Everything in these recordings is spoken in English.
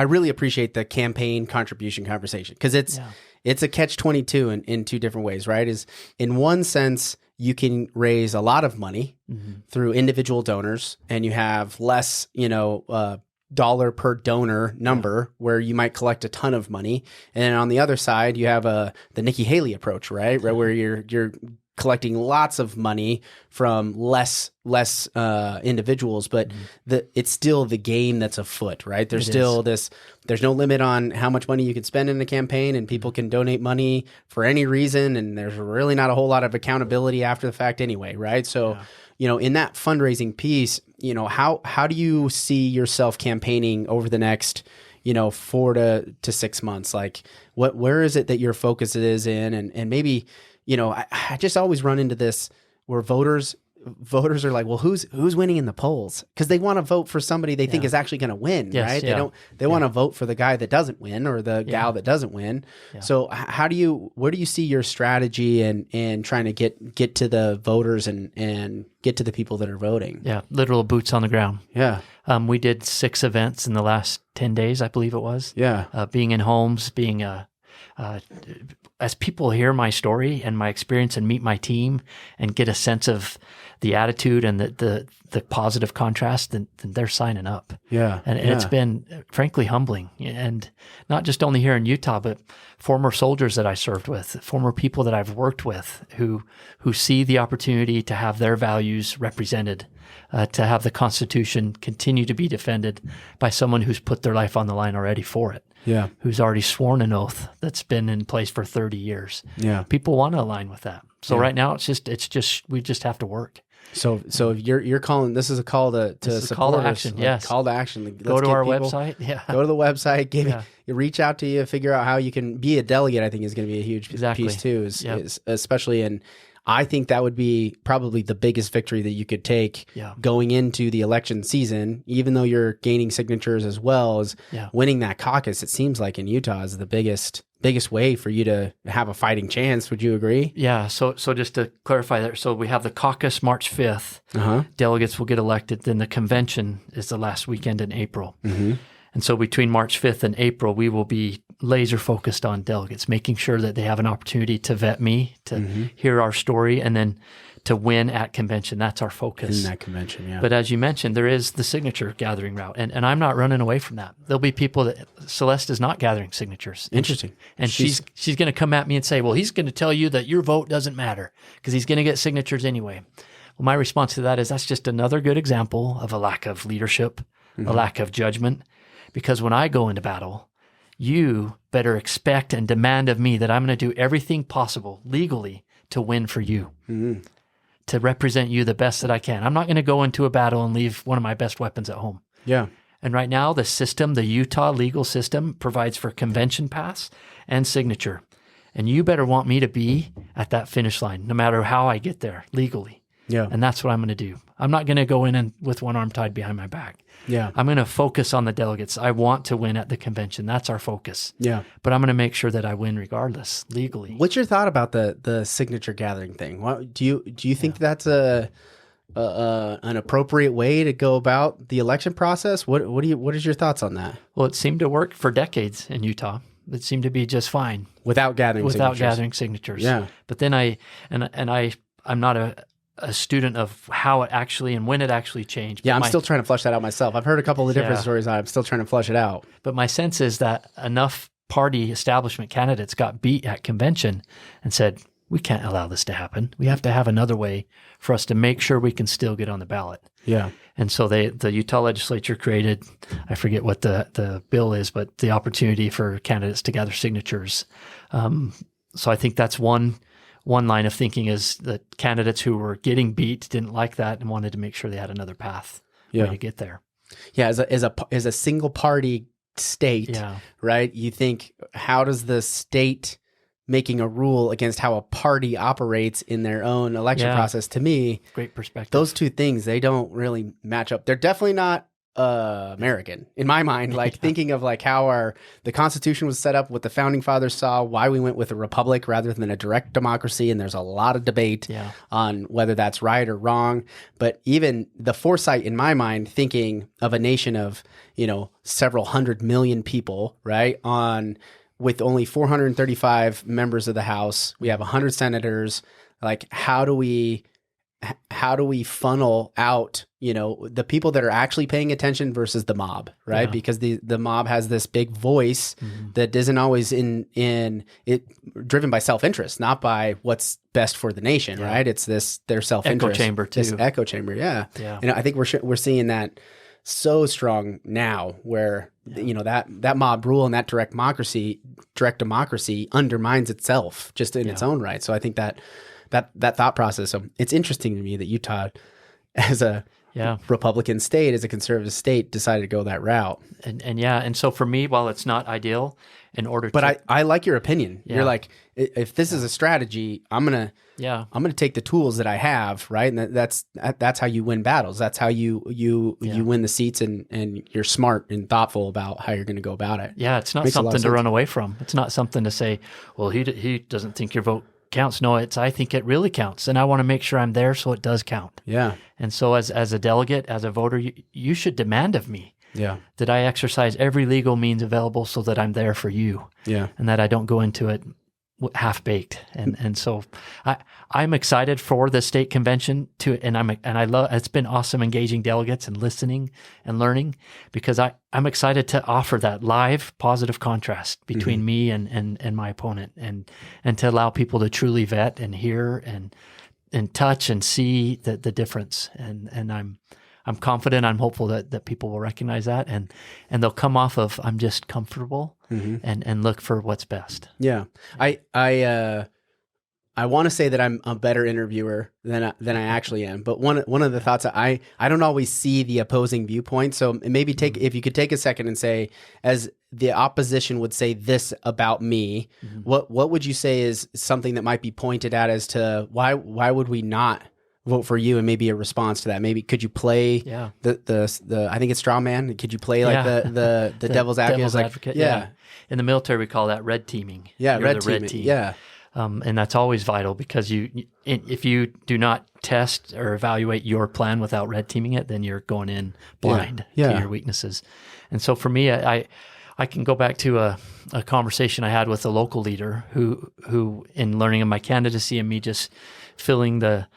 really appreciate the campaign contribution conversation, because it's a catch-22 in two different ways, right? Is in one sense, you can raise a lot of money through individual donors, and you have less, dollar per donor number where you might collect a ton of money. And then on the other side, you have the Nikki Haley approach, right? Where you're collecting lots of money from less individuals, but it's still the game that's afoot, right? There's there's no limit on how much money you can spend in a campaign, and people can donate money for any reason, and there's really not a whole lot of accountability after the fact anyway, right? So, in that fundraising piece, how do you see yourself campaigning over the next 4 to 6 months? Like where is it that your focus is in, and maybe I just always run into this where voters are like, well, who's winning in the polls? Because they want to vote for somebody they think is actually going to win, right? They want to vote for the guy that doesn't win, or the gal that doesn't win. Yeah. So where do you see your strategy and trying to get to the voters and get to the people that are voting? Yeah, literal boots on the ground. Yeah. We did 6 events in the last 10 days, I believe it was. Yeah. Being in homes, as people hear my story and my experience and meet my team and get a sense of the attitude and the positive contrast, then they're signing up. Yeah. And it's been frankly humbling, and not just only here in Utah, but former soldiers that I served with, former people that I've worked with who see the opportunity to have their values represented, to have the Constitution continue to be defended by someone who's put their life on the line already for it. Yeah. Who's already sworn an oath that's been in place for 30 years. Yeah. People want to align with that. So right now it's just we just have to work. So you're calling, this is a call to support call to us, action. Yes. Call to action. Go to our website. Yeah. Go to the website, reach out to you, figure out how you can be a delegate. I think is going to be a huge piece too, is especially in, I think that would be probably the biggest victory that you could take going into the election season, even though you're gaining signatures as well as winning that caucus. It seems like in Utah is the biggest way for you to have a fighting chance. Would you agree? Yeah. So just to clarify that, so we have the caucus March 5th. Delegates will get elected. Then the convention is the last weekend in April. And so between March 5th and April, we will be laser focused on delegates, making sure that they have an opportunity to vet me, to hear our story, and then to win at convention. That's our focus. In that convention, yeah. But as you mentioned, there is the signature gathering route, and I'm not running away from that. There'll be people that Celeste is not gathering signatures. Interesting. And she's going to come at me and say, well, he's going to tell you that your vote doesn't matter because he's going to get signatures anyway. Well, my response to that is that's just another good example of a lack of leadership, a lack of judgment. Because when I go into battle, you better expect and demand of me that I'm going to do everything possible legally to win for you, to represent you the best that I can. I'm not going to go into a battle and leave one of my best weapons at home. Yeah. And right now, the system, the Utah legal system, provides for convention pass and signature. And you better want me to be at that finish line, no matter how I get there legally. Yeah. And that's what I'm going to do. I'm not going to go in and with one arm tied behind my back. Yeah. I'm going to focus on the delegates. I want to win at the convention. That's our focus. Yeah. But I'm going to make sure that I win regardless, legally. What's your thought about the signature gathering thing? What, do you think that's an appropriate way to go about the election process? What is your thoughts on that? Well, it seemed to work for decades in Utah. It seemed to be just fine without gathering signatures. Yeah. But then I'm not a student of how it actually and when it actually changed. Yeah, I'm still trying to flush that out myself. I've heard a couple of different stories. I'm still trying to flush it out. But my sense is that enough party establishment candidates got beat at convention and said, we can't allow this to happen. We have to have another way for us to make sure we can still get on the ballot. Yeah. And so the Utah legislature created, I forget what the bill is, but the opportunity for candidates to gather signatures. So I think that's one line of thinking, is that candidates who were getting beat didn't like that and wanted to make sure they had another path way to get there. Yeah, as a single party state, right? You think, how does the state making a rule against how a party operates in their own election process? To me, great perspective. Those two things, they don't really match up. They're definitely not American in my mind, like thinking of like how the Constitution was set up, what the founding fathers saw, why we went with a republic rather than a direct democracy. And there's a lot of debate on whether that's right or wrong. But even the foresight in my mind, thinking of a nation of, several 100 million people, right? With only 435 members of the House, we have 100 senators. Like, how do we funnel out, the people that are actually paying attention versus the mob, right? Yeah. Because the mob has this big voice that isn't always driven by self-interest, not by what's best for the nation, right? It's their self-interest. Echo chamber too. This echo chamber, yeah. And I think we're seeing that so strong now, where that mob rule and that direct democracy undermines itself just in its own right. So I think that thought process. So it's interesting to me that Utah, as a Republican state, as a conservative state, decided to go that route. And so for me, while it's not ideal, I like your opinion. Yeah. You're like, if this is a strategy, I'm gonna take the tools that I have, right? And that's how you win battles. That's how you win the seats, and you're smart and thoughtful about how you're going to go about it. Yeah, it's not something to run away from. It's not something to say, well, he doesn't think your vote counts. No, I think it really counts, and I want to make sure I'm there so it does count. Yeah. And so as a delegate, as a voter, you should demand of me that I exercise every legal means available so that I'm there for you. Yeah. And that I don't go into it half-baked. And so I'm excited for the state convention and I love, it's been awesome engaging delegates and listening and learning, because I'm excited to offer that live positive contrast between me and my opponent, and to allow people to truly vet and hear and touch and see the difference. And I'm confident, I'm hopeful that people will recognize that, and they'll come off of, I'm just comfortable and look for what's best. Yeah. I want to say that I'm a better interviewer than I actually am, but one of the thoughts I don't always see the opposing viewpoint. So maybe if you could take a second and say, as the opposition would say this about me, what would you say is something that might be pointed at as to why would we not vote for you, and maybe a response to that? Maybe could you play the I think it's straw man. Could you play like the devil's advocate? Devil's advocate. Yeah. In the military, we call that red teaming. Yeah, You're red team. Yeah. And that's always vital, because if you do not test or evaluate your plan without red teaming it, then you're going in blind to your weaknesses. And so for me, I can go back to a conversation I had with a local leader who in learning of my candidacy and me just filling the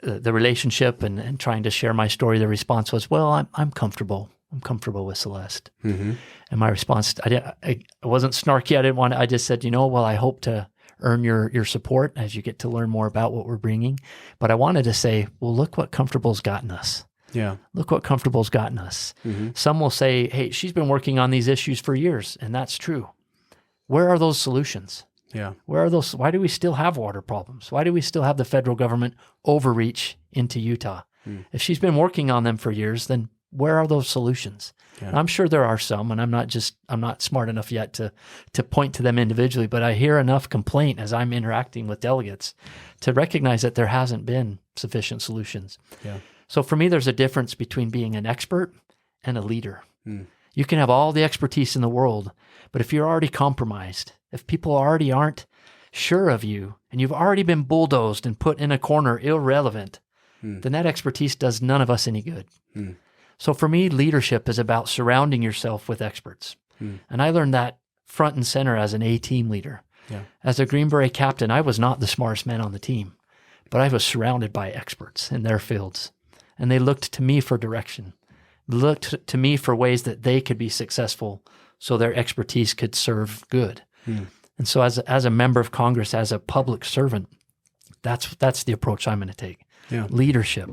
relationship and trying to share my story, the response was, well, I'm comfortable. I'm comfortable with Celeste. And my response, I wasn't snarky. I just said, well, I hope to earn your support as you get to learn more about what we're bringing. But I wanted to say, well, look what comfortable's gotten us. Yeah. Look what comfortable's gotten us. Some will say, hey, she's been working on these issues for years. And that's true. Where are those solutions? Yeah. Where are those? Why do we still have water problems? Why do we still have the federal government overreach into Utah? If she's been working on them for years, then where are those solutions? Yeah. I'm sure there are some, and I'm not smart enough yet to point to them individually, but I hear enough complaint as I'm interacting with delegates to recognize that there hasn't been sufficient solutions. Yeah. So for me, there's a difference between being an expert and a leader. You can have all the expertise in the world, but if you're already compromised, if people already aren't sure of you, and you've already been bulldozed and put in a corner irrelevant, then that expertise does none of us any good. So for me, leadership is about surrounding yourself with experts. And I learned that front and center as an A-team leader. Yeah. As a Greenbury captain, I was not the smartest man on the team, but I was surrounded by experts in their fields. And they looked to me for direction, looked to me for ways that they could be successful so their expertise could serve good. And so as a member of Congress, as a public servant, that's the approach I'm going to take. Yeah. Leadership.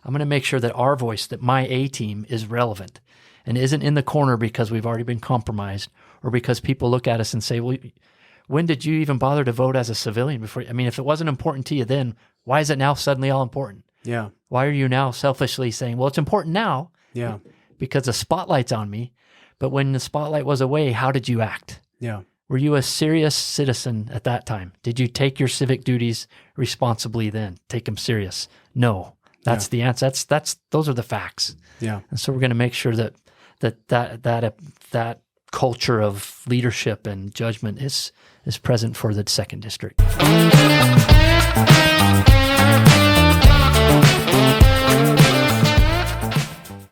I'm going to make sure that our voice, that my A-team is relevant and isn't in the corner because we've already been compromised, or because people look at us and say, well, when did you even bother to vote as a civilian before? I mean, if it wasn't important to you then, why is it now suddenly all important? Yeah. Why are you now selfishly saying, well, it's important now because the spotlight's on me, but when the spotlight was away, how did you act? Yeah. Were you a serious citizen at that time? Did you take your civic duties responsibly then? Take them serious? No. That's the answer. Those are the facts. Yeah. And so we're going to make sure that culture of leadership and judgment is present for the 2nd District.